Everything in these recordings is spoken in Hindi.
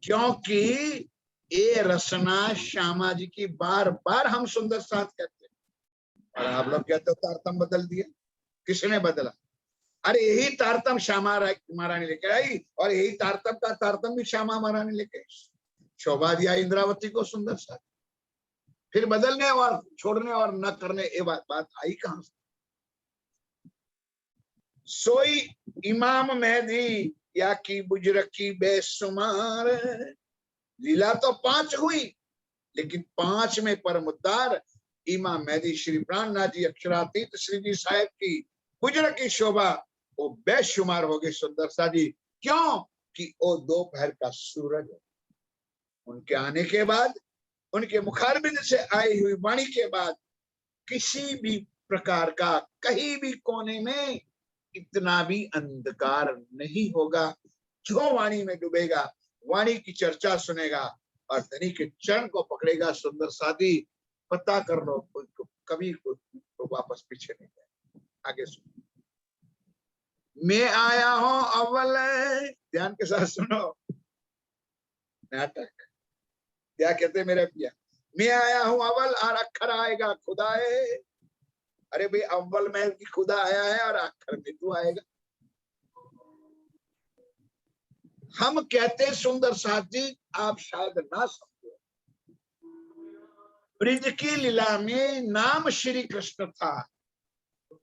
क्योंकि ये रचना श्यामा जी की बार बार हम सुंदर साथ कहते हैं, और आप लोग कहते हो तारतम बदल दिया। किसने बदला? अरे यही तारतम श्यामा महारानी लेके आई, और यही तारतम का तारतम भी श्यामा महारानी लेके आई। शोभा दिया इंद्रावती को सुंदर साथ, फिर बदलने और छोड़ने और न करने ये बात आई कहां से? सोई इमाम मेहदी या की बुजरकी बेशुमार। लीला तो 5 हुई, लेकिन 5 में परम उद्धार इमाम मेहदी श्री प्राणनाथ जी अक्षरातीत श्री जी साहेब की बुजर की शोभा वो बेशुमार हो गई सुंदर सा जी। क्यों? कि वो दोपहर का सूरज है। उनके आने के बाद, उनके मुखारबिंद से आई हुई वाणी के बाद किसी भी प्रकार का कहीं भी कोने में इतना भी अंधकार नहीं होगा। जो वाणी में डूबेगा, वाणी की चर्चा सुनेगा और धनी के चरण को पकड़ेगा सुंदर सादी, पता कर लो कभी को वापस पीछे नहीं जाए। आगे सुनो। मैं आया हूं अव्वल, ध्यान के साथ सुनो नाटक। क्या कहते मेरे पिया? मैं आया हूं अव्वल और अक्षर आएगा खुदाए। अरे भाई अव्वल में की खुदा आया है और अक्षर में तू आएगा। हम कहते सुंदर साथ जी, आप शायद ना समझो, ब्रिज की लीला में नाम श्री कृष्ण था,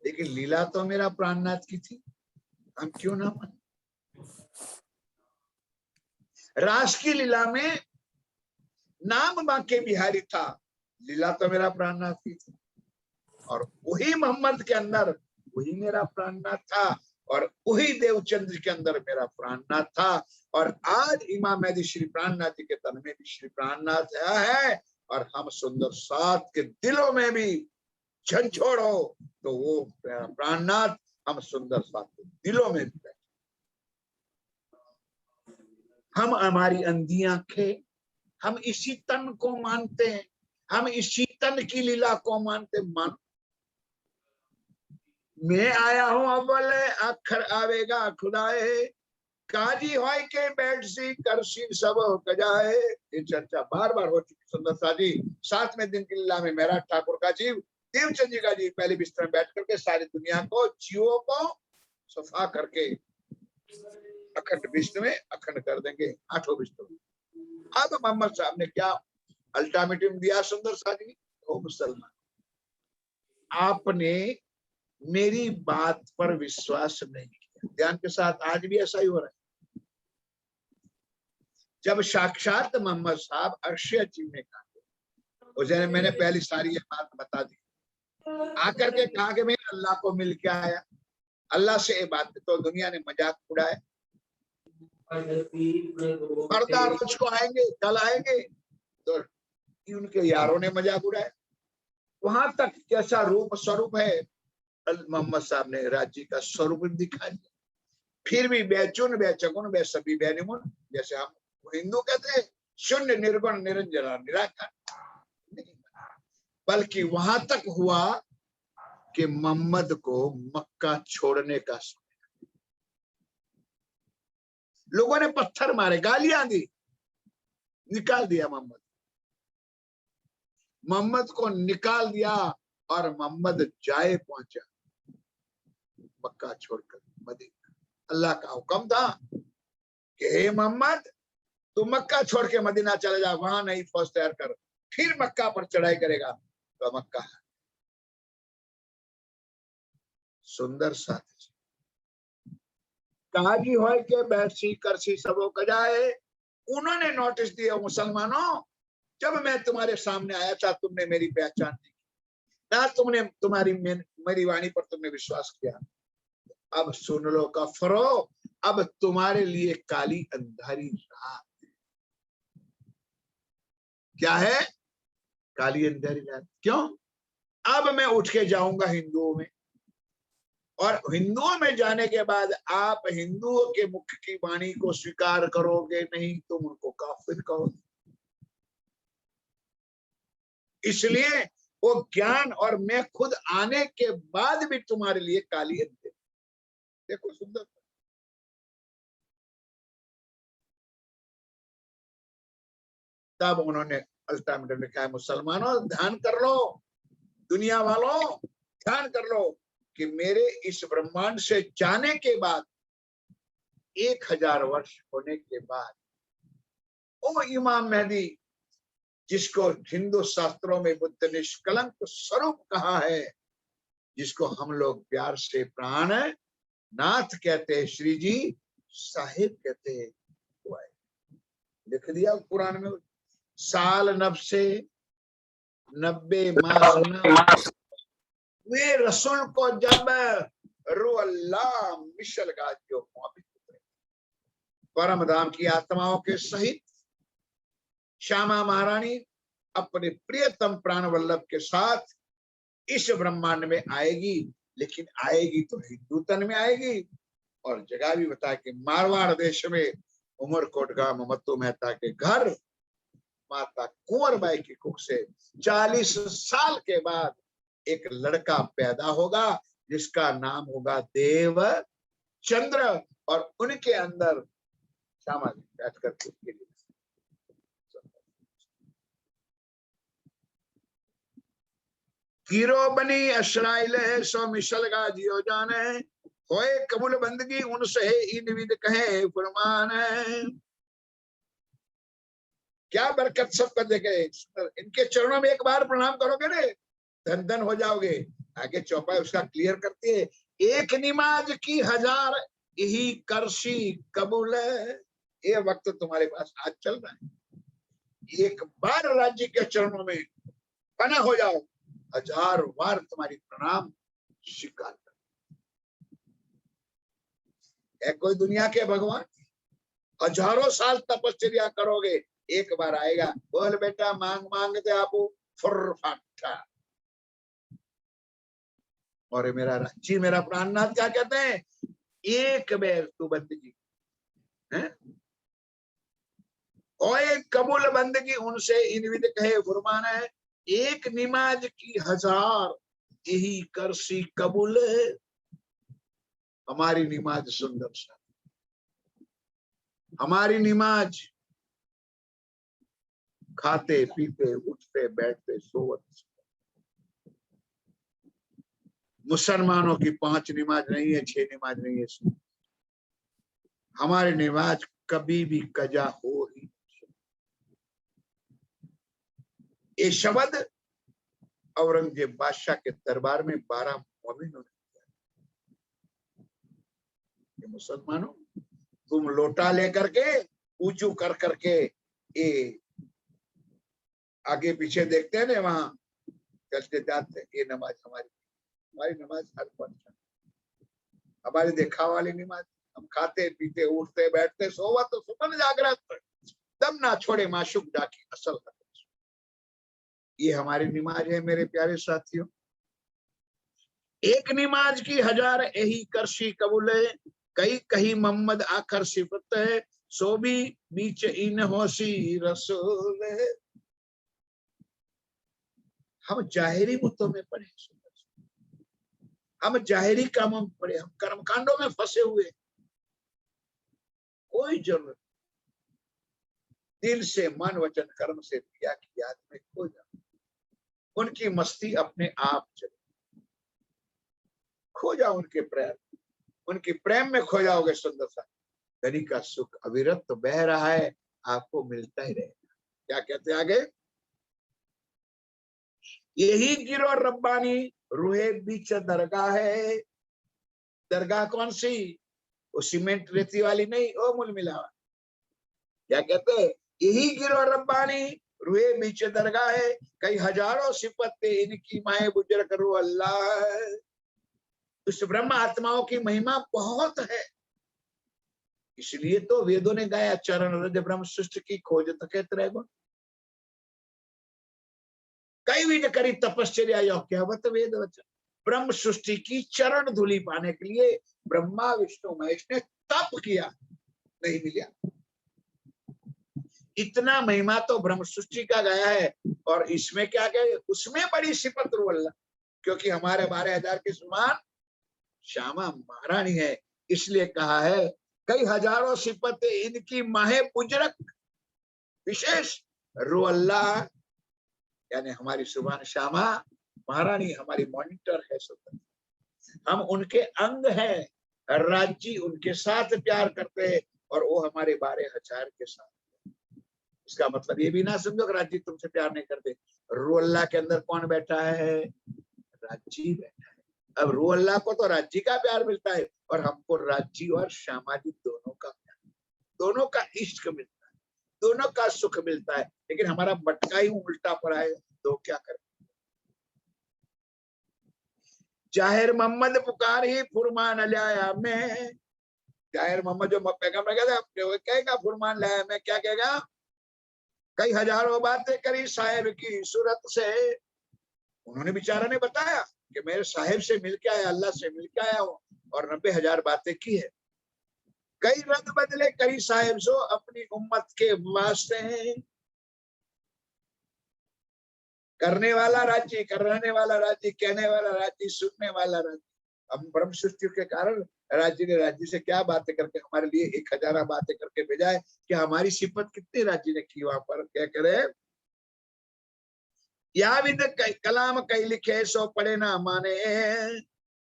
लेकिन लीला तो मेरा प्राणनाथ की थी। हम क्यों ना माने? रास की लीला में नाम बांके बिहारी था, लीला तो मेरा प्राणनाथ की थी। और वही मोहम्मद के अंदर वही मेरा प्राणनाथ था, और वही देवचंद्र के अंदर मेरा प्राणनाथ था। और आज इमाम मेहदी श्री प्राणनाथ जी के तन में भी श्री प्राणनाथ है, और हम सुंदर साथ के दिलों में भी झंझोड़ो तो वो प्राणनाथ हम सुंदर साथ के दिलों में भी बैठे। हम हमारी अंधी आंखें, हम इसी तन को मानते हैं, हम इसी तन की लीला को मानते। मान मैं आया हूं अव्वल अक्षर आवेगा खुदाए, काजी होय के बैठ सी करसी सब कजाए। ये चर्चा बार बार हो चुकी सुंदर सा जी। 7वें दिन की लीला में मेरा ठाकुर का जीव देवचंद जी का जीव पहले बिस्तर में बैठ करके सारी दुनिया को जीवों को सफा करके अखंड विष्णु में अखंड कर देंगे, 8वें विष्णु में। अब मोहम्मद साहब ने क्या अल्टीमेटम दिया सुंदर सा जी? ओ मुसलमान, आपने मेरी बात पर विश्वास नहीं किया। ध्यान के साथ, आज भी ऐसा ही हो रहा है। जब साक्षात मोहम्मद साहब अक्षय जी में कहा, मैंने पहली सारी ये बात बता दी, आकर के कहा कि मैं अल्लाह को मिल के आया, अल्लाह से ये बात, तो दुनिया ने मजाक उड़ाया। पर्दा रोज को आएंगे, कल आएंगे, तो उनके यारों ने मजाक उड़ाया। वहां तक कैसा रूप स्वरूप है, मोहम्मद साहब ने राज्य का स्वरूप दिखा दिया। फिर भी बेचुन बेचगुन बेसबी बेनिमुन, जैसे हम हिंदू कहते हैं शून्य निर्गुण निरंजन निराकार, बल्कि वहां तक हुआ कि मोहम्मद को मक्का छोड़ने का समय, लोगों ने पत्थर मारे, गालियां दी, निकाल दिया मोहम्मद को निकाल दिया, और मोहम्मद जाए पहुंचा मक्का छोड़कर मदीना। अल्लाह का हुक्म था कि हे मोहम्मद, तू मक्का छोड़ के मदीना चले जा, वहां नहीं फौज तैयार कर, फिर मक्का पर चढ़ाई करेगा। तो मक्का है सुंदर साथी, काजी होय के बैठी करसी सबो कजाए। उन्होंने नोटिस दिया, मुसलमानों, जब मैं तुम्हारे सामने आया था तुमने मेरी पहचान नहीं की ना, तुमने तुम्हारी मेरी वाणी पर तुमने विश्वास किया। अब सुन लो कफरो, अब तुम्हारे लिए काली अंधारी रात। क्या है? काली अंधारी रात। क्यों? अब मैं उठ के जाऊंगा हिंदुओं में, और हिंदुओं में जाने के बाद आप हिंदुओं के मुख की वाणी को स्वीकार करोगे नहीं, तुम उनको काफिर कहोगे। इसलिए वो ज्ञान और मैं खुद आने के बाद भी तुम्हारे लिए काली अंधेरी। देखो सुंदर, तब उन्होंने अल्टीमेटम लिखा है, मुसलमानों ध्यान कर लो, दुनिया वालों ध्यान कर लो कि मेरे इस ब्रह्मांड से जाने के बाद 1000 वर्ष होने के बाद ओ इमाम मेहदी, जिसको हिंदू शास्त्रों में बुद्ध निष्कलंक स्वरूप कहा है, जिसको हम लोग प्यार से प्राण नाथ कहते हैं, श्री जी साहिब कहते हैं, वो है। लिख दिया कुरान में, साल 9 से 90 मास वे रसूल को जब रू अल्लाह मिशल गाजियो परम धाम की आत्माओं के सहित श्यामा महारानी अपने प्रियतम प्राण वल्लभ के साथ इस ब्रह्मांड में आएगी, लेकिन आएगी तो हिंदू तन में आएगी। और जगह भी बता कि मारवाड़ देश में उमरकोट गांव ममत्तू मेहता के घर माता कुंवरबाई की कुख से 40 साल के बाद एक लड़का पैदा होगा, जिसका नाम होगा देव चंद्र, और उनके अंदर श्यामा जी बैठ करके उसके लिए कीरो बनी अशराइले सो मिशल का जियो जाने होए कबूल बंदगी उनसे इन विद कहे फरमान। क्या बरकत सबको देखे, इनके चरणों में एक बार प्रणाम करोगे ने धन धन हो जाओगे। आगे चौपाई उसका क्लियर करती है, एक निमाज की 1000 यही करशी कबूल है। ये वक्त तुम्हारे पास आज चल रहा है, एक बार राज्य के चरणों में पना हो जाओ, 1000 बार तुम्हारी प्रणाम स्वीकार कर। है कोई दुनिया के भगवान, हजारों साल तपस्या करोगे, एक बार आएगा, बोल बेटा मांग मांगते आपू फुर्रफाटा। और मेरा जी मेरा प्राणनाथ क्या कहते हैं, एक बेर तू बंदगी है ओए कबूल बंदगी उनसे इन विद कहे फरमान है, एक निमाज की 1000 यही करसी कबूल है। हमारी निमाज सुंदर सा, हमारी निमाज खाते पीते उठते बैठते सोवत। मुसलमानों की 5 नमाज नहीं है, 6 नमाज नहीं है, हमारी नमाज कभी भी कजा हो ही। ये शब्द औरंगजेब बादशाह के दरबार में 12 मोमिनों ने किया। मुसलमानों तुम लोटा लेकर के ऊंचू कर करके ये आगे पीछे देखते हैं ना, वहां चलते जाते, ये नमाज हमारी नमाज हर पल हमारी देखा वाली नमाज। हम खाते पीते उठते बैठते सोवत तो सुपन जागृत दम ना छोड़े माशूक जाकी असल। ये हमारी नमाज है मेरे प्यारे साथियों। एक नमाज की 1000 यही करशी कबूल है, कई कही मोहम्मद आखर सिफत है, सो भी बीच इन होशी रसूल है। हम जाहिरी मुद्दों में पड़े, हम जाहिरी कामों में पड़े, हम कर्मकांडों में फंसे हुए, कोई जरूरत दिल से मन वचन कर्म से पिया की याद में खो जाओ, उनकी मस्ती अपने आप चले, खो जाओ उनके प्रेम, उनकी प्रेम में खो जाओगे। सुंदर सा धनी का सुख अविरत तो बह रहा है, आपको मिलता ही रहेगा। क्या कहते आगे, यही गिरो रब्बानी रूहे बीच दरगाह है। दरगाह कौन सी, वो सीमेंट रेती वाली नहीं, ओ मूल मिलावा। क्या कहते हैं, यही गिरो रब्बानी रूहे बीच दरगाह है, कई हजारों सिफत इनकी माए बुजर करो अल्लाह। उस ब्रह्म आत्माओं की महिमा बहुत है, इसलिए तो वेदों ने गाया, चरण रज ब्रह्म सृष्टि की खोज तकैत रह गुण, कई विध करी तपस्या यो कहवत वेद वचन। ब्रह्म सृष्टि की चरण धूलि पाने के लिए ब्रह्मा विष्णु महेश ने तप किया, नहीं मिला। इतना महिमा तो ब्रह्म सृष्टि का गया है, और इसमें क्या कहे, उसमें बड़ी सिफत रुअल्लाह, क्योंकि हमारे 12,000 के समान श्यामा महारानी है, इसलिए कहा है कई हजारों सिफत इनकी माहे पुजरक विशेष रो अल्लाह यानी हमारी सुबह श्यामा महारानी हमारी मॉनिटर है, सुंदर हम उनके अंग हैं, राज्य उनके साथ प्यार करते हैं और वो हमारे 12,000 के साथ। इसका मतलब ये भी ना समझो कि राज्य तुमसे प्यार नहीं करते। रो अल्लाह के अंदर कौन बैठा है? राज्य बैठा है। अब रो अल्लाह को तो राज्य का प्यार मिलता है और हमको राज्य और श्यामा जी दोनों का प्यार, दोनों का इश्क मिलता है, दोनों का सुख मिलता है। लेकिन हमारा मटका ही उल्टा पड़ा है, तो क्या करें? जाहिर मोहम्मद पुकार ही फुरमान लाया मैं, जाहिर मोहम्मद जो पैगंबर कहेगा फुरमान लाया मैं, क्या कहेगा? कई हजारों बातें करी साहिब की सूरत से। उन्होंने बेचारा ने बताया कि मेरे साहिब से मिलके आया, अल्लाह से मिलके आया हूँ और 90,000 बातें की है। कई रंग बदले करी साहिब जो अपनी उम्मत के वास्ते हैं। करने वाला राज्य, कराने वाला राज्य, कहने वाला राज्य, सुनने वाला राज्य। हम ब्रह्म सृष्टि के कारण राज्य ने राज्य से क्या बातें करके हमारे लिए 1,000 बातें करके भेजा है कि हमारी सिफत कितनी राज्य ने की वहां पर। क्या करे? या विद कलाम कई लिखे सो पढ़े ना माने,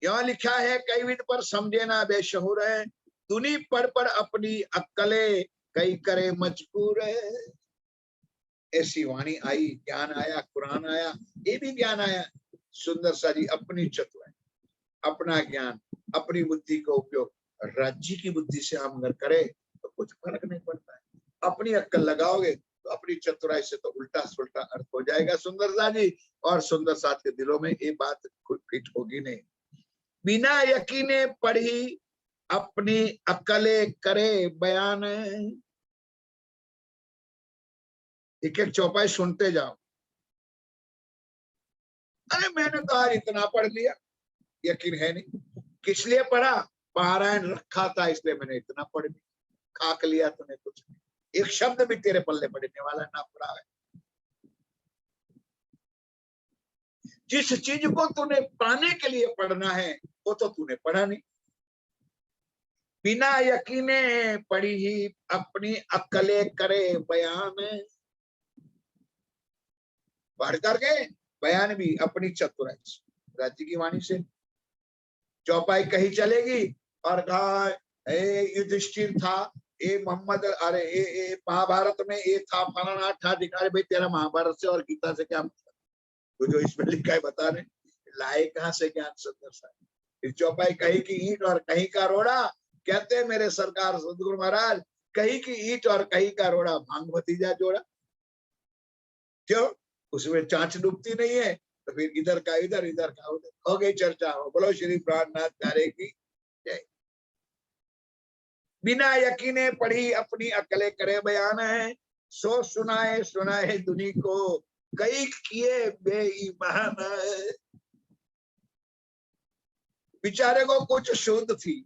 यो लिखा है कई विद पर समझे ना बेशहूर है। दुनी पढ़ अपनी अक्कले कई करे मजबूर है। ऐसी वाणी आई, ज्ञान आया, कुरान आया, ये भी ज्ञान आया। सुंदर सा जी अपनी चतुराई, अपना ज्ञान, अपनी बुद्धि का उपयोग राज्य की बुद्धि से हम अगर करें तो कुछ फर्क नहीं पड़ता है। अपनी अक्कल लगाओगे तो अपनी चतुराई से तो उल्टा सुल्टा अर्थ हो जाएगा सुंदर सा जी। और सुंदर साथ के दिलों में ये बात खुद फिट होगी नहीं। बिना यकीने पढ़ी अपनी अक्ले करे बयान, एक एक चौपाई सुनते जाओ। अरे मैंने तो आज इतना पढ़ लिया, यकीन है नहीं। किस लिए पढ़ा? पारायण रखा था इसलिए मैंने इतना पढ़ लिया। खाक लिया तूने कुछ नहीं, एक शब्द भी तेरे पल्ले पड़ने वाला ना पड़ा है। जिस चीज को तूने पाने के लिए पढ़ना है वो तो तूने पढ़ा नहीं। बिना यकीने पढ़ी ही अपनी अक्ले करे बयान, पढ़ करके बयान भी अपनी चतुराई से, राज्य की वाणी से। चौपाई कही चलेगी और कहा युधिष्ठिर था, ये मोहम्मद, अरे ये महाभारत में ये था, फलाना था, दिखा। भाई तेरा महाभारत से और गीता से क्या मतलब? तो जो इसमें लिखा है बता रहे, लाए कहां से ज्ञान सुंदर सा। फिर चौपाई कही की ईंट और कहीं का रोड़ा, कहते हैं मेरे सरकार सदगुरु महाराज, कहीं की ईंट और कहीं का रोड़ा भांग भतीजा जोड़ा। क्यों? उसमें चांच डूबती नहीं है तो फिर इधर का इधर, इधर का उधर। हो गई चर्चा। हो बोलो श्री प्राणनाथ प्यारे की जय। बिना यकीने पढ़ी अपनी अकले करे बयान है, सो सुनाए दुनी को कई किए बेईमान है। बेचारे को कुछ शुद्ध थी,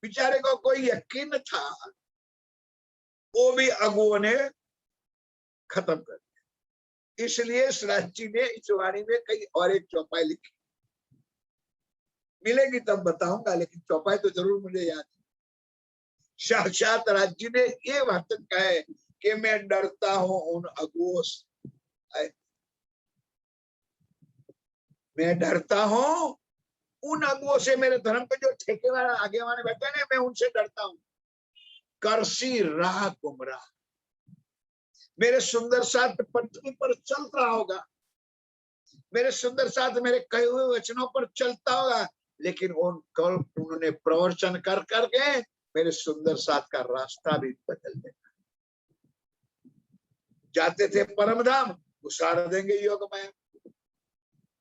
बेचारे को कोई यकीन था, वो भी अगुओं ने खत्म कर दिया। इसलिए श्राद्ध जी ने इस वाणी में कई और एक चौपाई लिखी, मिलेगी तब बताऊंगा, लेकिन चौपाई तो जरूर मुझे याद है। साक्षात राज्य ने ये वचन कहा है कि मैं डरता हूं उन अगुओं से, मैं डरता हूं उन अगुओं से, मेरे धर्म पे जो ठेके वाला आगे वाले बैठे हैं मैं उनसे डरता हूं। करसी राह गुमराह, मेरे सुंदर साथ पृथ्वी पर चल रहा होगा, मेरे सुंदर साथ मेरे कहे हुए वचनों पर चलता होगा, लेकिन उन्होंने प्रवचन कर करके मेरे सुंदर साथ का रास्ता भी बदल देगा। जाते थे परमधाम, घुसाड़ देंगे योग में।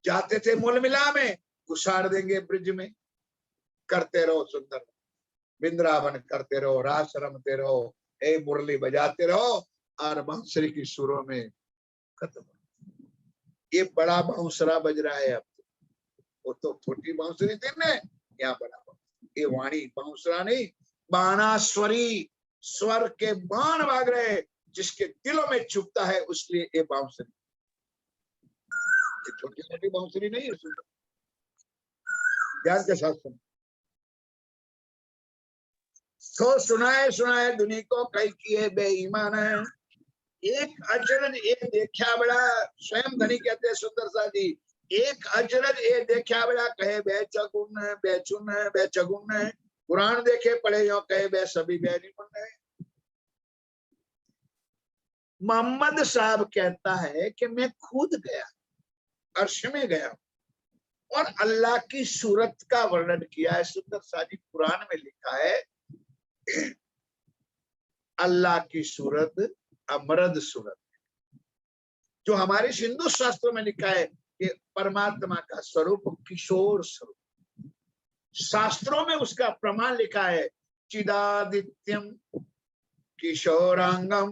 जाते थे मूल मिला में, घुसाड़ देंगे ब्रिज में। करते रहो सुंदर वृंदावन, करते रहो, रास रमते रहो, ए मुरली बजाते रहो और बांसुरी की सुरों में खत्म। ये बड़ा बांसुरा बज रहा है अब, वो तो छोटी बांसुरी थी ना, यहाँ बड़ा बांसुरी। ये वाणी बांसुरा नहीं, बाणास्वरी, स्वर के बाण भाग रहे, जिसके दिलों में चुभता है उसलिए ये बांसुरी, छोटी छोटी बांसुरी नहीं है। ध्यान के साथ सुनो। तो सुनाए दुनी को कई किए बेईमान है, एक अचरज ये देखा बड़ा, स्वयं धनी कहते हैं सुंदर सा जी, एक अचरज ये देखा बड़ा, कहे बेचगुन है, बेचुन है, बेचगुन है। कुरान देखे पढ़े यो कहे बे सभी बेनिमुन है। मोहम्मद साहब कहता है कि मैं खुद गया, अर्श में गया और अल्लाह की सूरत का वर्णन किया है। सुंदर सा जी कुरान में लिखा है अल्लाह की सूरत अमरद सूरत, जो हमारे हिंदू शास्त्रों में लिखा है कि परमात्मा का स्वरूप किशोर स्वरूप। शास्त्रों में उसका प्रमाण लिखा है चिदादित्यम किशोरांगम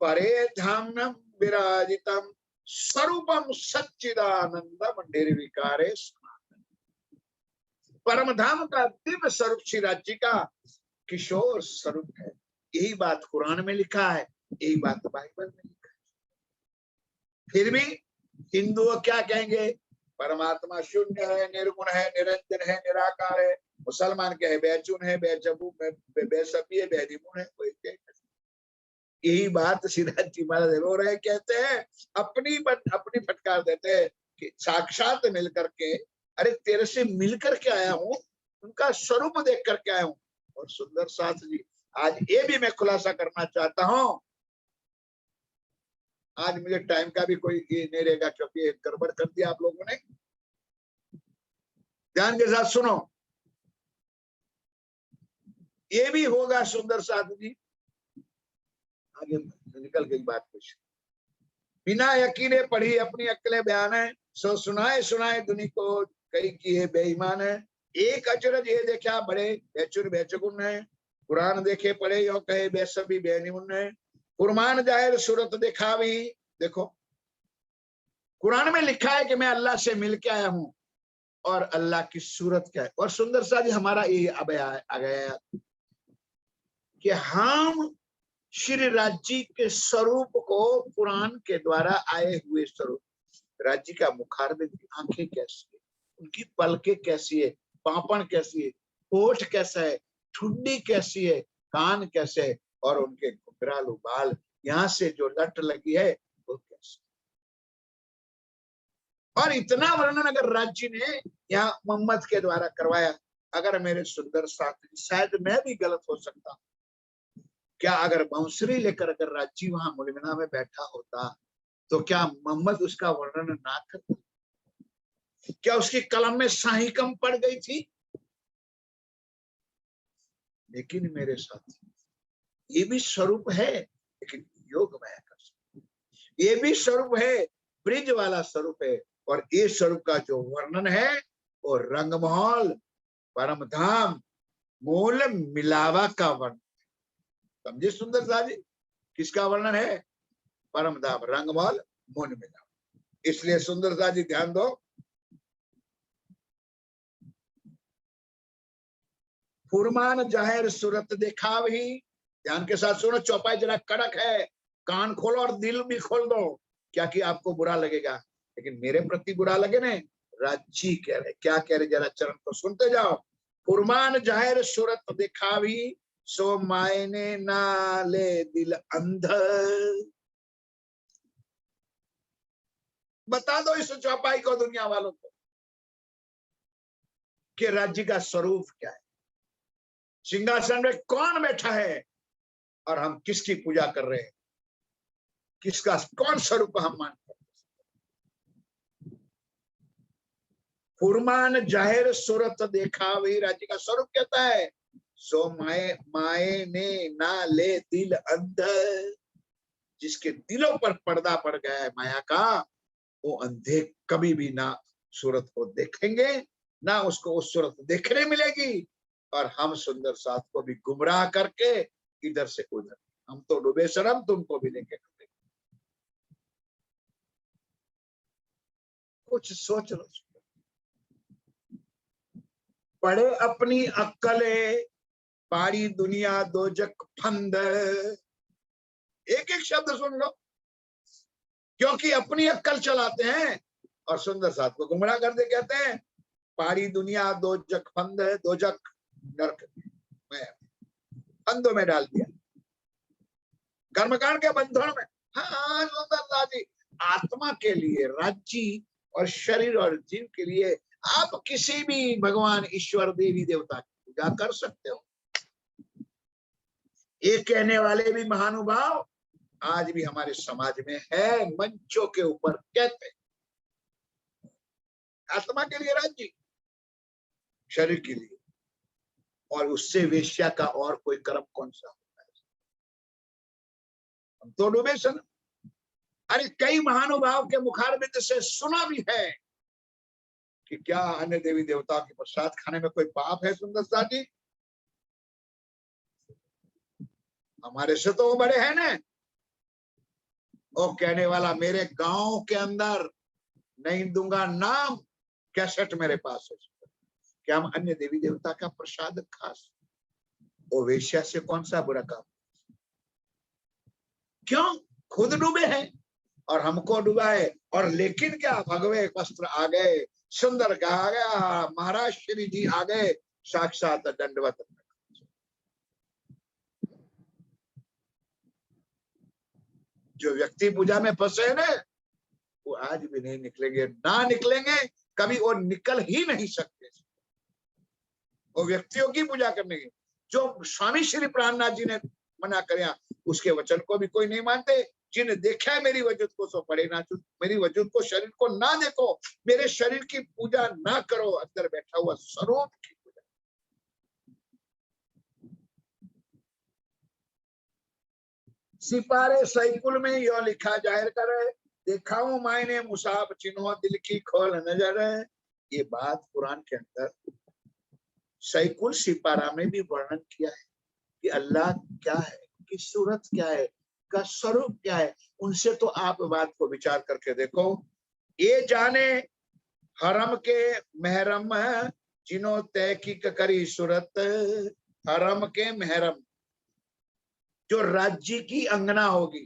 परे धामनम विराजितम स्वरूपम सच्चिदानंदम निर्विकारे सनातन। परम धाम का दिव्य स्वरूप श्री राज्य का किशोर स्वरूप है। यही बात कुरान में लिखा है, यही बात बाइबल में लिखा है। फिर भी हिंदू क्या कहेंगे, परमात्मा शून्य है, निर्गुण है, निरंजन है, निराकार है। मुसलमान कहे बेचुन है, बेचबू, बेसबी है, बेनिमुन है। कोई यही बात सिद्धार्थ जी महाराज रो रहे, कहते हैं अपनी फटकार देते हैं कि साक्षात मिल करके, अरे तेरे से मिल करके आया हूँ, उनका स्वरूप देख करके आया हूँ। और सुंदर साथ जी आज ये भी मैं खुलासा करना चाहता हूँ, आज मुझे टाइम का भी कोई ये नहीं रहेगा क्योंकि एक गड़बड़ कर दिया आप लोगों ने। ध्यान के साथ सुनो, ये भी होगा सुंदर साथ जी। आगे निकल गई बात कुछ, बिना यकीने पढ़ी अपनी अक्लें बयान है, सो सुनाए सुनाए दुनी को कई की है बेईमान है। एक अचरज ये देखा बड़े, बेचुर बेचगुन है। कुरान देखे पढ़े यो कहे बेसबी बेनिमुन है। कुरमान जाहिर सूरत देखा भी, देखो कुरान में लिखा है कि मैं अल्लाह से मिल के आया हूं और अल्लाह की सूरत क्या है। और सुंदर सा जी हमारा ये अब आ गया कि हम श्री राज्य के स्वरूप को कुरान के द्वारा आए हुए स्वरूप, राज्य का मुखारबिंद की आंखें कैसी है, उनकी पलकें कैसी है, पापण कैसी है, होठ कैसा है, ठुड्डी कैसी है, कान कैसे है, और उनके घुंघरालू बाल, यहाँ से जो लट लगी है वो कैसे। और इतना वर्णन अगर राज्य ने यहाँ मोहम्मद के द्वारा करवाया, अगर मेरे सुंदर साथी, शायद मैं भी गलत हो सकता, क्या अगर बांसुरी लेकर अगर राज्य वहां मुलिमना में बैठा होता तो क्या मोहम्मद उसका वर्णन ना करता? क्या उसकी कलम में शाही कम पड़ गई थी? लेकिन मेरे साथी ये भी स्वरूप है, लेकिन योग माया का स्वरूप, ये भी स्वरूप है, ब्रिज वाला स्वरूप है। और ये स्वरूप का जो वर्णन है वो रंगमहल परम धाम मूल मिलावा का वर्णन। समझे सुंदर सा जी, किसका वर्णन है? परम धाम रंगमहल मूल मिलावा। इसलिए सुंदर सा जी ध्यान दो, फुरमान जाहिर सूरत देखा भी, ध्यान के साथ सुनो, चौपाई जरा कड़क है, कान खोलो और दिल भी खोल दो। क्या कि आपको बुरा लगेगा, लेकिन मेरे प्रति बुरा लगे ना, राज्य कह रहे, क्या कह रहे, जरा चरण को सुनते जाओ। फुरमान जाहिर सूरत देखा भी, सो मायने ना ले दिल अंध। बता दो इस चौपाई को दुनिया वालों को कि राज्य का स्वरूप क्या है, सिंहासन में कौन बैठा है और हम किसकी पूजा कर रहे हैं, किसका कौन स्वरूप हम मानते हैं। फुरमान जाहिर सूरत देखा वही राज्य का स्वरूप कहता है, सो माए ने ना ले दिल अंध। जिसके दिलों पर पर्दा पड़ गया है माया का, वो अंधे कभी भी ना सूरत को देखेंगे, ना उसको उस सूरत देखने मिलेगी। और हम सुंदर साथ को भी गुमराह करके इधर से उधर, हम तो डूबे शर्म, तुमको भी लेके डूबे। कुछ सोच लो, पढ़े अपनी अक्कले पारी दुनिया दोजक फंद। एक एक शब्द सुन लो, क्योंकि अपनी अक्कल चलाते हैं और सुंदर साथ को गुमराह कर दे। कहते हैं पारी दुनिया दोजक फंद, दोजक नरक में फंदों में डाल दिया, कर्मकांड के बंधन में। हाँ सुंदरता जी, आत्मा के लिए राज्य और शरीर और जीव के लिए आप किसी भी भगवान ईश्वर देवी देवता की पूजा कर सकते हो। ये कहने वाले भी महानुभाव आज भी हमारे समाज में है, मंचों के ऊपर कहते हैं आत्मा के लिए राज्य, शरीर के लिए, और उससे वेश्या का और कोई कर्म कौन सा होता है? हम तो डूबे सन। अरे कई महानुभाव के मुखारबिंद से सुना भी है कि क्या अन्य देवी देवता के प्रसाद खाने में कोई पाप है? सुंदरता जी, हमारे से तो वो बड़े हैं ना। वो कहने वाला मेरे गांव के अंदर नहीं दूंगा नाम, कैसेट मेरे पास है, क्या हम अन्य देवी देवता का प्रसाद खा? वो वेश्या से कौन सा बुरा काम? क्यों? खुद डूबे हैं और हमको डुबाए। और लेकिन क्या, भगवे वस्त्र आ गए, सुंदर कहा गया, महाराज श्री जी आ गए, साक्षात दंडवत। जो व्यक्ति पूजा में फंसे ना, वो आज भी नहीं निकलेंगे, ना निकलेंगे कभी, वो निकल ही नहीं सकते। वो व्यक्तियों की पूजा करने की जो स्वामी श्री प्राणनाथ जी ने मना कर, उसके वचन को भी कोई नहीं मानते। जिन्हें देखा है मेरी वजूद को सो पड़े ना चुप, मेरी वजूद को, शरीर को ना देखो, मेरे शरीर की पूजा ना करो, अंदर बैठा हुआ स्वरूप की पूजा। सिपारे सैकुल में यो लिखा जाहिर करे, देखाऊं मायने मुसाब चिन्हो दिल की खोल नजर है। ये बात कुरान के अंदर सैकुल सिपारा में भी वर्णन किया है कि अल्लाह क्या है, की सूरत क्या है, का स्वरूप क्या है। उनसे तो आप बात को विचार करके देखो। ये जाने हरम के महरम जिन्हों तहकीक करी सूरत, हरम के महरम जो राज्य की अंगना होगी,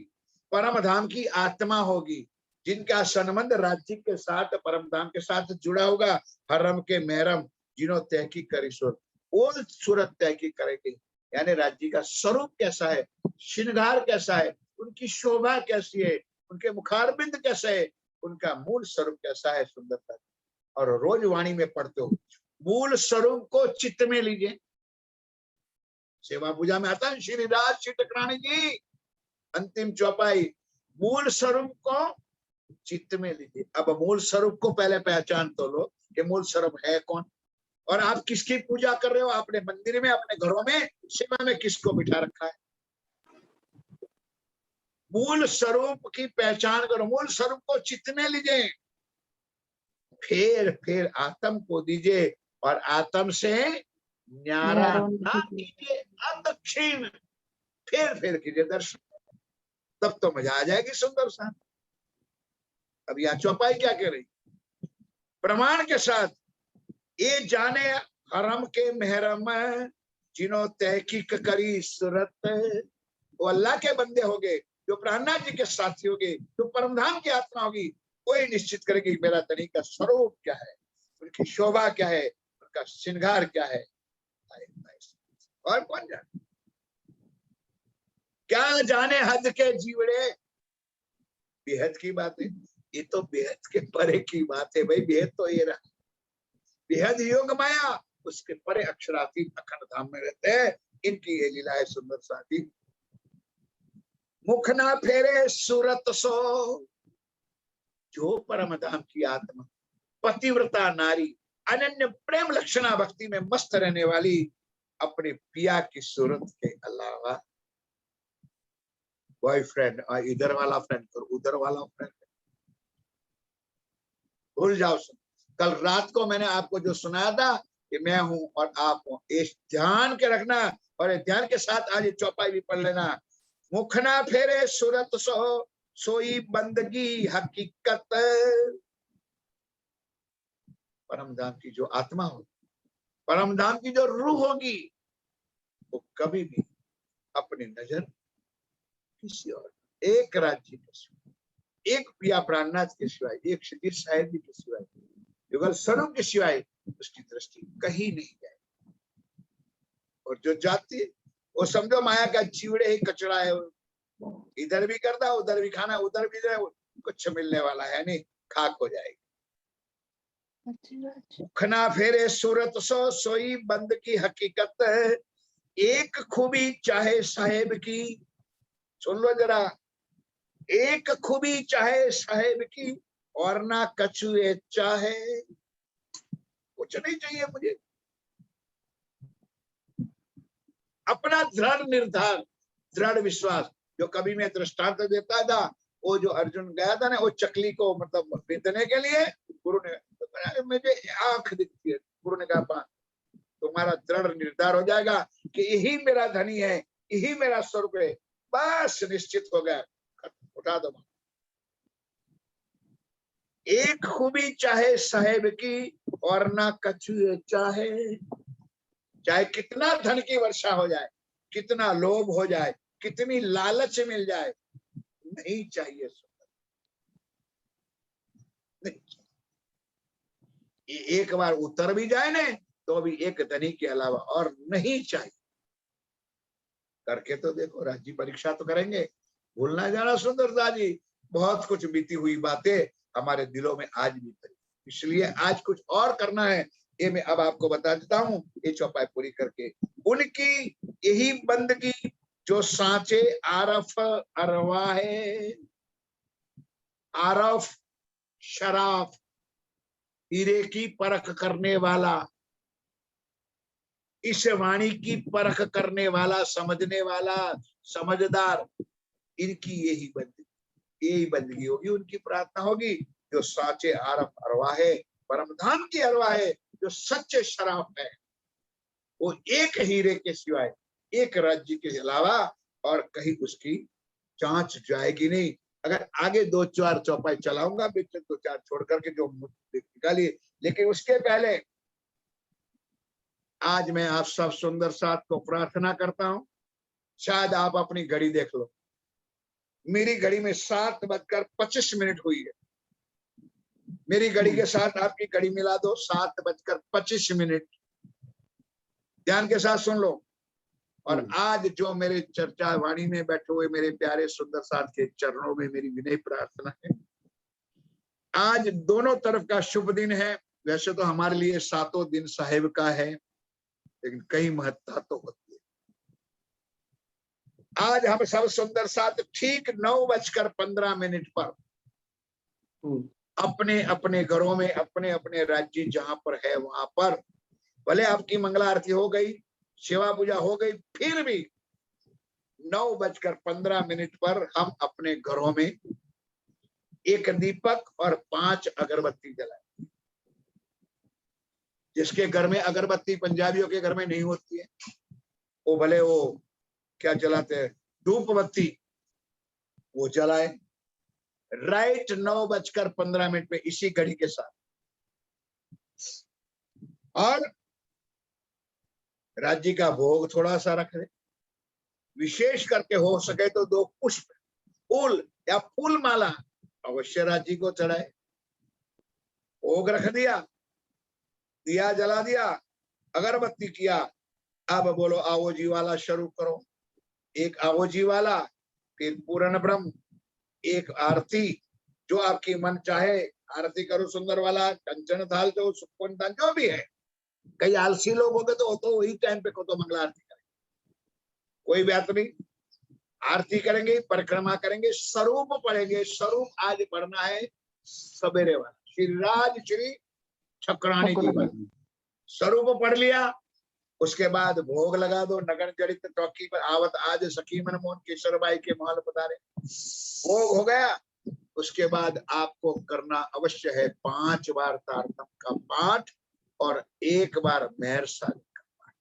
परम धाम की आत्मा होगी, जिनका संबंध राज्य के साथ, परम धाम के साथ जुड़ा होगा, हरम के महरम जिन्हों तहकीक करी सूरत, वो सूरत तहकीक करेगी। यानी राज्य का स्वरूप कैसा है, श्रृंगार कैसा है, उनकी शोभा कैसी है, उनके मुखारबिंद कैसे है, उनका मूल स्वरूप कैसा है, सुंदरता। और रोज वाणी में पढ़ते हो, मूल स्वरूप को चित्त में लीजिए। सेवा पूजा में आता है श्री राज श्री टकरानी जी, अंतिम चौपाई, मूल स्वरूप को चित्त में लीजिए। अब मूल स्वरूप को पहले पहचान तो लो कि मूल स्वरूप है कौन, और आप किसकी पूजा कर रहे हो, अपने मंदिर में, अपने घरों में, सेवा में किसको बिठा रखा है। मूल स्वरूप की पहचान करो, मूल स्वरूप को चित्त में लीजिए, फिर आत्म को दीजिए, और आत्म से न्यारा ना कीजिए, अदक्षिण, फिर कीजिए दर्शन, तब तो मजा आ जाएगी सुंदर सा। अब यहाँ चौपाई क्या कह रही, प्रमाण के साथ, ये जाने हरम के महरम जिन्हों तहकीक करी सूरत, वो अल्लाह के बंदे होंगे, जो प्राणनाथ जी के साथी होंगे, जो परमधाम की आत्मा होगी, कोई निश्चित करेगी मेरा तनी का स्वरूप क्या है, उनकी शोभा क्या है, उनका श्रृंगार क्या है। और कौन जाने, क्या जाने हद के जीवड़े, बेहद की बात है, ये तो बेहद के परे की बात है भाई। बेहद तो ये रहा, बेहद योग माया, उसके परे अक्षरातीत अखंड धाम में रहते हैं। इनकी ये लीला है सुंदर साथी। मुख ना फेरे सूरत सो, जो परम धाम की आत्मा, पतिव्रता नारी, अनन्य प्रेम लक्षणा भक्ति में मस्त रहने वाली, अपने पिया की सूरत के अलावा बॉयफ्रेंड, इधर वाला फ्रेंड करो, उधर वाला फ्रेंड भूल जाओ। कल रात को मैंने आपको जो सुनाया था कि मैं हूं और आप हो, इस ध्यान के रखना, और ध्यान के साथ आज चौपाई भी पढ़ लेना। मुख ना फेरे सूरत सो, सोई बंदगी हकीकत, परम धाम की जो आत्मा होगी, परम धाम की जो रूह होगी, वो कभी भी अपनी नजर किसी और, एक राज्य के सिवाय, एक पिया प्राणनाथ के सिवाय, एक श्री साहिब जी के सिवाय, युगल स्वरूप के सिवाय उसकी दृष्टि कहीं नहीं जाए। और जो जाती है वो समझो माया का चिवड़े ही कचरा है, इधर भी करना, उधर भी खाना, उधर भी जाए, कुछ मिलने वाला है नहीं, खाक हो जाएगी। खना फेरे सूरत सो सोई बंद की हकीकत है, एक खूबी चाहे साहेब की, सुन लो जरा, एक खूबी चाहे साहेब की और ना कछुए चाहे, कुछ नहीं चाहिए मुझे, अपना दृढ़ निर्धार, दृढ़ विश्वास। जो कभी मैं दृष्टांत देता था, वो जो अर्जुन गया था ना, वो चकली को मतलब बेचने के लिए, गुरु ने, मुझे आंख दिखती है, गुरु ने कहा तुम्हारा दृढ़ निर्धार हो जाएगा कि यही मेरा धनी है, यही मेरा स्वरूप है, बस निश्चित हो गया, उठा दो। एक खूबी चाहे साहेब की और ना कछुए चाहे, चाहे कितना धन की वर्षा हो जाए, कितना लोभ हो जाए, कितनी लालच मिल जाए, नहीं चाहिए सुंदर, नहीं चाहिए। एक बार उतर भी जाए ना, तो अभी एक धनी के अलावा और नहीं चाहिए। करके तो देखो, राज्य परीक्षा तो करेंगे, भूलना जाना सुंदरता जी, बहुत कुछ बीती हुई बातें हमारे दिलों में आज भी पड़ी, इसलिए आज कुछ और करना है, ये मैं अब आपको बता देता हूँ, ये चौपाई पूरी करके। उनकी यही बंदगी जो सांचे आरफ अरवा है, आरफ शराफ, हीरे की परख करने वाला, इस वाणी की परख करने वाला, समझने वाला, समझदार, इनकी यही बंदगी होगी, उनकी प्रार्थना होगी जो साचे आरफ अरवा है, परम धाम की अरवा है, जो सच्चे शराफ है, वो एक हीरे के सिवाय, एक राज्य के अलावा और कहीं उसकी जांच जाएगी नहीं। अगर आगे 2-4 चौपाई चलाऊंगा, बीच में 2-4 छोड़ करके जो निकालिए, लेकिन उसके पहले आज मैं आप सब सुंदर साथ को प्रार्थना करता हूं। शायद आप अपनी घड़ी देख लो, मेरी घड़ी में 7:25 हुई है, मेरी घड़ी के साथ आपकी घड़ी मिला दो, 7:25। ध्यान के साथ सुन लो। और आज जो मेरे चर्चा वाणी में बैठे हुए मेरे प्यारे सुंदर साथ के चरणों में मेरी विनय प्रार्थना है, आज दोनों तरफ का शुभ दिन है। वैसे तो हमारे लिए 7 दिन साहेब का है, लेकिन कई महत्ता तो होती है। आज हम सब सुंदर साथ ठीक 9:15 पर अपने अपने घरों में, अपने अपने राज्य जहां पर है वहां पर, भले आपकी मंगला आरती हो गई, सेवा पूजा हो गई, फिर भी 9:15 पर हम अपने घरों में एक दीपक और 5 अगरबत्ती जलाएं। जिसके घर में अगरबत्ती पंजाबियों के घर में नहीं होती है, वो भले वो क्या जलाते हैं, धूप बत्ती, वो जलाए राइट 9:15 पे इसी घड़ी के साथ। और राज्य का भोग थोड़ा सा रख दे, विशेष करके हो सके तो 2 पुष्प, फूल या फूल माला अवश्य राज्य को चढ़ाए। भोग रख दिया, दिया जला दिया, अगरबत्ती किया, अब बोलो आवोजी वाला शुरू करो। एक आवोजी वाला, फिर पूर्ण ब्रह्म, एक आरती, जो आपकी मन चाहे आरती करो, सुंदर वाला, कंचन थाल जो सुपन थाल जो भी है। कई आलसी लोग हो गए तो वही टाइम पे को तो मंगला आरती करेंगे, कोई बात नहीं, आरती करेंगे, परिक्रमा करेंगे, स्वरूप पढ़ेंगे। स्वरूप आज पढ़ना है सवेरे वाला, श्री राज श्री ठकुरानी जी वाला स्वरूप पढ़ लिया। उसके बाद भोग लगा दो, नगर जड़ित चौकी पर आवत आज सखी मन मोहन केशरबाई के महल पधारे, भोग हो गया। उसके बाद आपको करना अवश्य है 5 बार तारतम का पाठ और 1 बार मेहर साली का पाठ।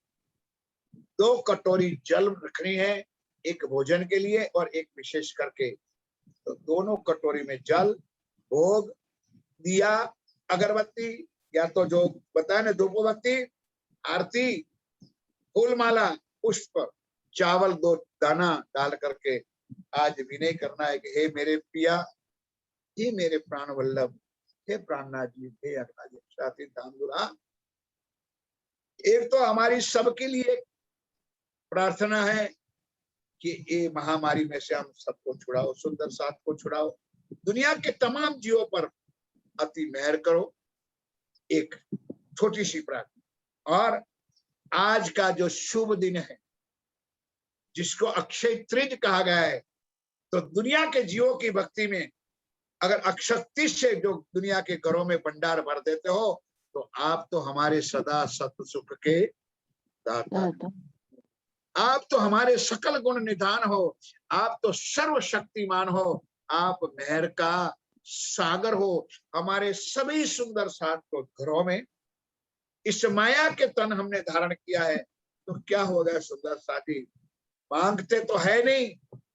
2 कटोरी जल रखनी है, एक भोजन के लिए और एक विशेष करके, तो दोनों कटोरी में जल, भोग, दिया, अगरबत्ती या तो जो बताया ना धूपबत्ती, आरती, फूलमाला, पुष्प, चावल 2 दाना डाल करके आज विनय करना है कि हे मेरे पिया, हे मेरे प्राण वल्लभ, हे प्राणनाथ जी, हे अग्नाजी धामदुरा। एक तो हमारी सबके लिए प्रार्थना है कि ये महामारी में से हम सबको छुड़ाओ, सुंदर साथ को छुड़ाओ, दुनिया के तमाम जीवों पर अति मेहर करो। एक छोटी सी प्रार्थना। और आज का जो शुभ दिन है, जिसको अक्षय तृज कहा गया है, तो दुनिया के जीवों की भक्ति में अगर अक्षक्ति से जो दुनिया के घरों में भंडार भर देते हो, तो आप तो हमारे सदा सत सुख के दाता, आप तो हमारे सकल गुण निधान हो, आप तो सर्वशक्तिमान हो, आप मेहर का सागर हो। हमारे सभी सुंदर साथ को घरों में इस माया के तन हमने धारण किया है, तो क्या हो गया सुंदर साथी? मांगते तो है नहीं,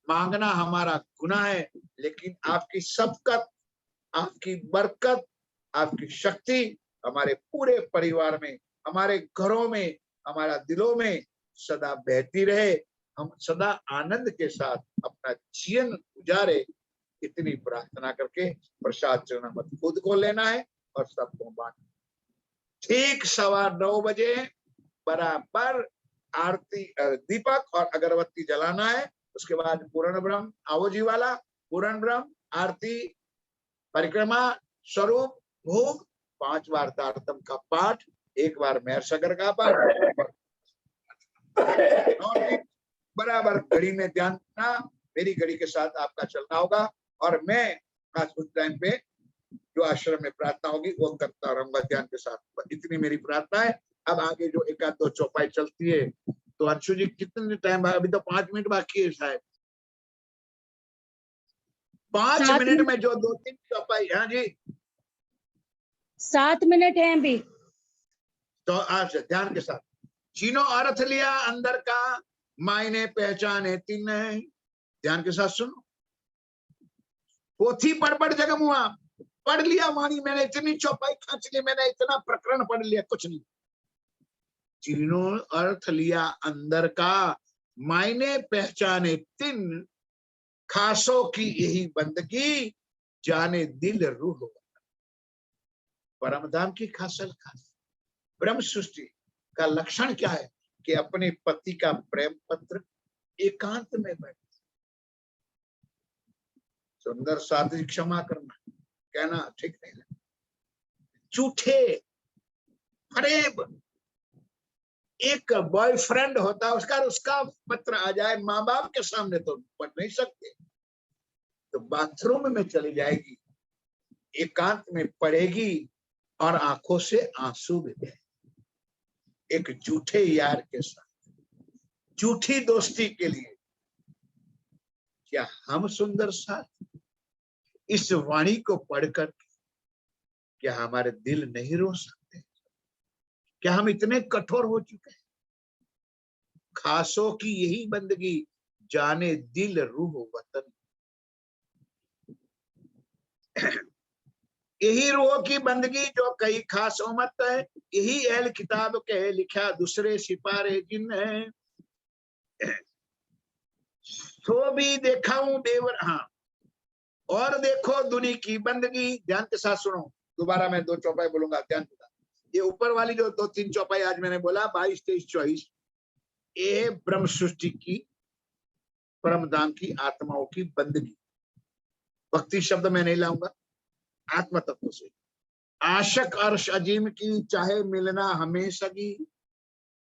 मांगना हमारा गुनाह है, लेकिन आपकी सबकत, आपकी बरकत, आपकी शक्ति हमारे पूरे परिवार में, हमारे घरों में, हमारा दिलों में सदा बहती रहे। हम सदा आनंद के साथ अपना जीवन गुजारे, इतनी प्रार्थना करके प्रसाद चरणामृत खुद को लेना है और सबको बांटना। ठीक 9:15 बजे बराबर आरती, दीपक और अगरबत्ती जलाना है। उसके बाद पूर्ण ब्रह्म, आवोजी वाला पूर्ण ब्रह्म, आरती, परिक्रमा, स्वरूप, भोग, 5 बार तारतम का पाठ, 1 बार मेहर सागर का पाठ। बराबर घड़ी में ध्यान देना, मेरी घड़ी के साथ आपका चलना होगा, और मैं आज उस टाइम पे जो आश्रम में प्रार्थना होगी वो करता रहूंगा ध्यान के साथ। इतनी मेरी प्रार्थना है। अब आगे जो 1-2 चौपाई चलती है, तो अंशु जी कितने टाइम है? अभी तो 5 मिनट बाकी है शायद। 5 मिनट में जो 2-3 चौपाई। हाँ जी, 7 मिनट है अभी। तो आज ध्यान के साथ, जिन्हों अर्थ लिया अंदर का, मायने पहचाने तीन है। ध्यान के साथ सुनो। पोथी पढ़ जगह मुआ पढ़ लिया वाणी, मैंने इतनी चौपाई खींच ली, मैंने इतना प्रकरण पढ़ लिया, कुछ नहीं। जिन्हों अर्थ लिया अंदर का, मायने पहचाने तीन, खासों की यही बंदगी, जाने दिल रूह। परमधाम की खासल खास ब्रह्म सृष्टि का लक्षण क्या है? कि अपने पति का प्रेम पत्र एकांत में बैठ, सुंदर साथी क्षमा करना, कहना ठीक नहीं लगा, झूठे फरेब, एक बॉयफ्रेंड होता है उसका पत्र आ जाए माँ बाप के सामने तो पढ़ नहीं सकते, तो बाथरूम में चली जाएगी, एकांत में पढ़ेगी और आंखों से आंसू भी बहे। एक झूठे यार के साथ झूठी दोस्ती के लिए क्या हम सुंदर साथ इस वाणी को पढ़कर क्या हमारे दिल नहीं रो सकते? क्या हम इतने कठोर हो चुके हैं? खासों की यही बंदगी, जाने दिल रूह वतन। यही रूह की बंदगी जो कई खास उम्मत है, यही अहल किताब के लिखा दूसरे सिपारे जिन है, सो भी देखा हूं बेवर। हाँ, और देखो दुनिया की बंदगी। ध्यान के साथ सुनो, दोबारा मैं 2 चौपाई बोलूंगा, ध्यान के साथ। ये ऊपर वाली जो 2-3 चौपाई आज मैंने बोला, 22, 23, 24, ये ब्रह्म सृष्टि की, परमधाम की आत्माओं की बंदगी। भक्ति शब्द मैं नहीं लाऊंगा, आत्म तत्व से। आशक अर्श अजीम की चाहे मिलना हमेशा की,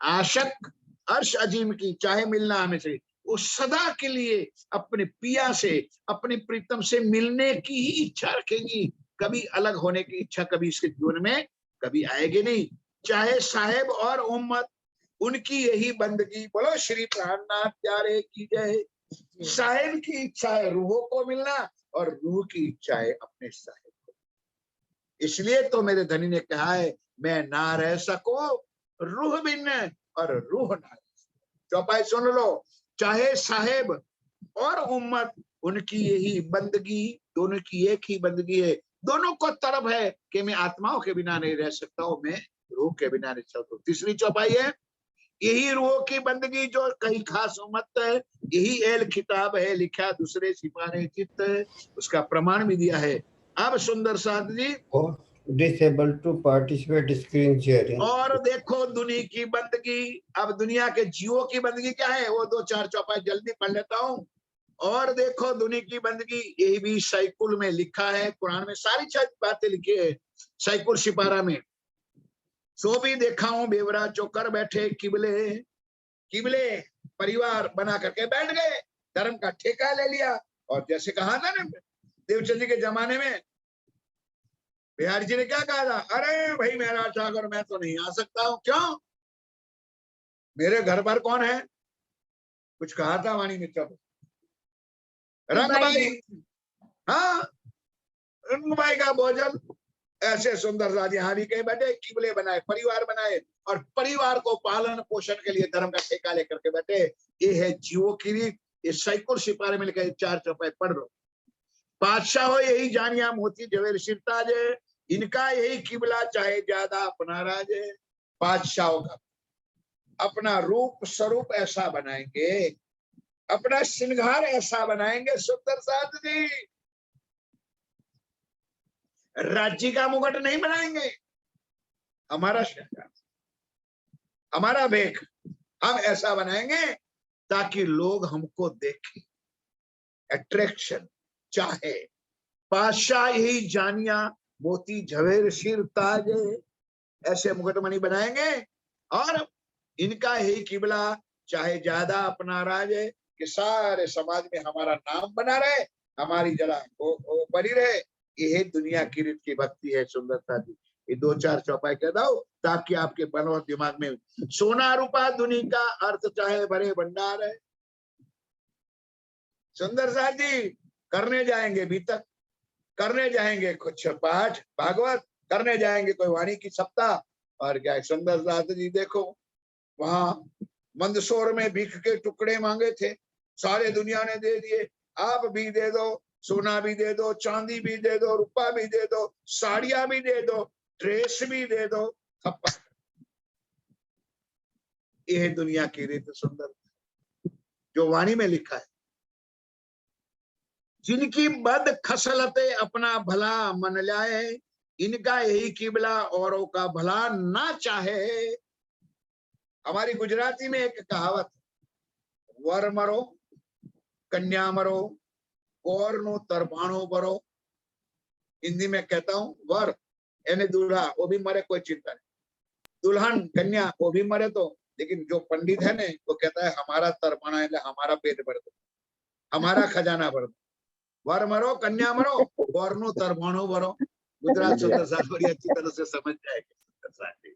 आशक अर्श अजीम की चाहे मिलना हमेशा, वो सदा के लिए अपने पिया से, अपने प्रीतम से मिलने की ही इच्छा रखेगी। कभी अलग होने की इच्छा कभी इसके जीवन में कभी आएगी नहीं। चाहे साहेब और उम्मत, उनकी यही बंदगी। बोलो श्री प्राणनाथ प्यारे की जय। साहेब की इच्छा है रूहों को मिलना, और रूह की इच्छा है अपने साहेब को। इसलिए तो मेरे धनी ने कहा है, मैं ना रह सको रूह बिन, और रूह ना। चौपाई सुन लो। चाहे साहेब और उम्मत, उनकी यही बंदगी, दोनों की एक ही बंदगी है। दोनों को तरफ है कि मैं आत्माओं के बिना नहीं रह सकता हूं, मैं रूह के बिना नहीं सकता। तीसरी चौपाई है, यही रूह की बंदगी जो कई खास उम्मत है, यही एल किताब है लिखा दूसरे सिपारे चित्त है। उसका प्रमाण भी दिया है। अब सुंदर साथ जी Disabled to participate screen sharing. और देखो दुनिया की बंदगी, अब दुनिया के जीवों की बंदगी क्या है, वो 2-4 चौपाई जल्दी पढ़ लेता हूं। और देखो दुनिया की बंदगी, ये भी साइकुल में लिखा है, कुरान में सारी बातें लिखी है साइकुल सिपारा में। सो भी देखा हूं बेवरा जो कर बैठे किबले, किबले परिवार बना करके बैठ गए, धर्म का ठेका ले लिया। और जैसे कहा था ना देवचंद जी के जमाने में, बिहारी जी ने क्या कहा था, अरे भाई मेरा ठाकुर मैं तो नहीं आ सकता हूं। क्यों? मेरे घर पर कौन है? कुछ कहा था वाणी में तब, रंगबाई, हाँ रंगबाई का भोजन। ऐसे सुंदर साथ यहाँ भी कहीं बैठे, किबले बनाए, परिवार बनाए, और परिवार को पालन पोषण के लिए धर्म का ठेका लेकर के बैठे। ये है जीवों की रीत। ये सैकुल सिपारे में लिखा, 4 चौपाई पढ़ लो। बादशाह हो यही जानिया मोती जवेर सिरताज, इनका यही किबला चाहे ज्यादा अपना राज। बादशाहों का अपना रूप स्वरूप ऐसा बनाएंगे, अपना श्रृंगार ऐसा बनाएंगे सुंदर साथ जी, राज्य का मुकुट नहीं बनाएंगे। हमारा श्रृंगार, हमारा भेख हम ऐसा बनाएंगे ताकि लोग हमको देखें, अट्रैक्शन चाहे। बादशाह यही जानिया मोती झवेर सिर ताज, ऐसे मुकुटमणि बनाएंगे। और इनका यही किबला चाहे ज्यादा अपना राज है, कि सारे समाज में हमारा नाम बना रहे, हमारी जरा वो बनी रहे। यही दुनिया की रीत की भक्ति है सुंदरता जी। ये 2-4 चौपाई कह दो ताकि आपके मन और दिमाग में, सोना रूपा दुनिया का अर्थ चाहे भरे भंडार है। सुंदर साथ जी करने जाएंगे भीतर, करने जाएंगे कुछ पाठ भागवत, करने जाएंगे कोई वाणी की सप्ताह। और क्या सुंदर साथ जी देखो, वहां मंदसौर में भीख के टुकड़े मांगे थे, सारे दुनिया ने दे दिए। आप भी दे दो, सोना भी दे दो, चांदी भी दे दो, रुपा भी दे दो, साड़ियां भी दे दो, ड्रेस भी दे दो। ये दुनिया की रीत सुंदर, जो वाणी में लिखा है। जिनकी बद खसलते अपना भला मन लाए, इनका यही किबला औरों का भला ना चाहे। हमारी गुजराती में एक कहावत, वर मरो कन्या मरो गौर नो तरभाणो भरो। हिंदी में कहता हूं, वर यानी दूल्हा वो भी मरे कोई चिंता नहीं, दुल्हन कन्या वो भी मरे तो, लेकिन जो पंडित है ने वो कहता है हमारा तरभाणा है, हमारा पेट भर दो, हमारा खजाना भर दो। वर मरो कन्या मरो गौर नो तरभाणो भरो। गुजरात सुंदर साथ बड़ी अच्छी तरह से समझ जाएगी।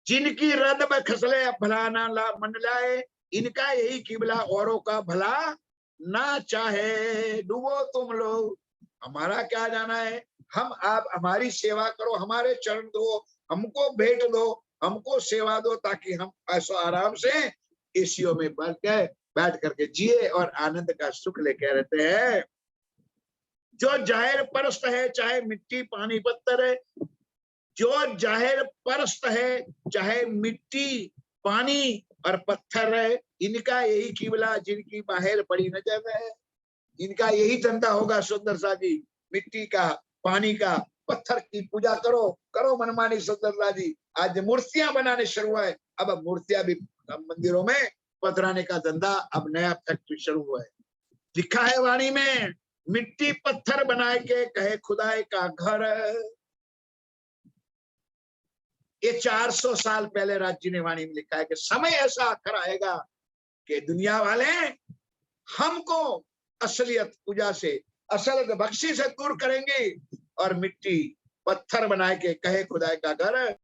जिनकी रद में खसले भला ना मन लाए, इनका यही किबला औरों का भला ना चाहे। डूबो तुम लोग, हमारा क्या जाना है, हम आप हमारी सेवा करो, हमारे चरण दो, हमको भेंट दो, हमको सेवा दो, ताकि हम ऐसा आराम से एसियों में बैठ करके जिए और आनंद का सुख लेके रहते हैं। जो जाहिर परस्त है चाहे मिट्टी पानी पत्थर है, जो जाहिर परस्त है चाहे मिट्टी पानी और पत्थर है, इनका यही किबला जिनकी बाहर पड़ी नजर है। इनका यही धंधा होगा सुंदर सा जी, मिट्टी का पानी का पत्थर की पूजा करो, करो मनमानी सुंदर सा जी। आज मूर्तियां बनाने शुरू हुआ है, अब मूर्तियां भी मंदिरों में पधराने का धंधा, अब नया फैक्ट्री शुरू हुआ है। लिखा है वाणी में, मिट्टी पत्थर बनाए के कहे खुदाई का घर। ये 400 साल पहले राज्य ने वाणी में लिखा है कि समय ऐसा आकर आएगा कि दुनिया वाले हमको असलियत पूजा से, असलियत बख्शी से दूर करेंगे और मिट्टी पत्थर बनाए के कहे खुदाई का घर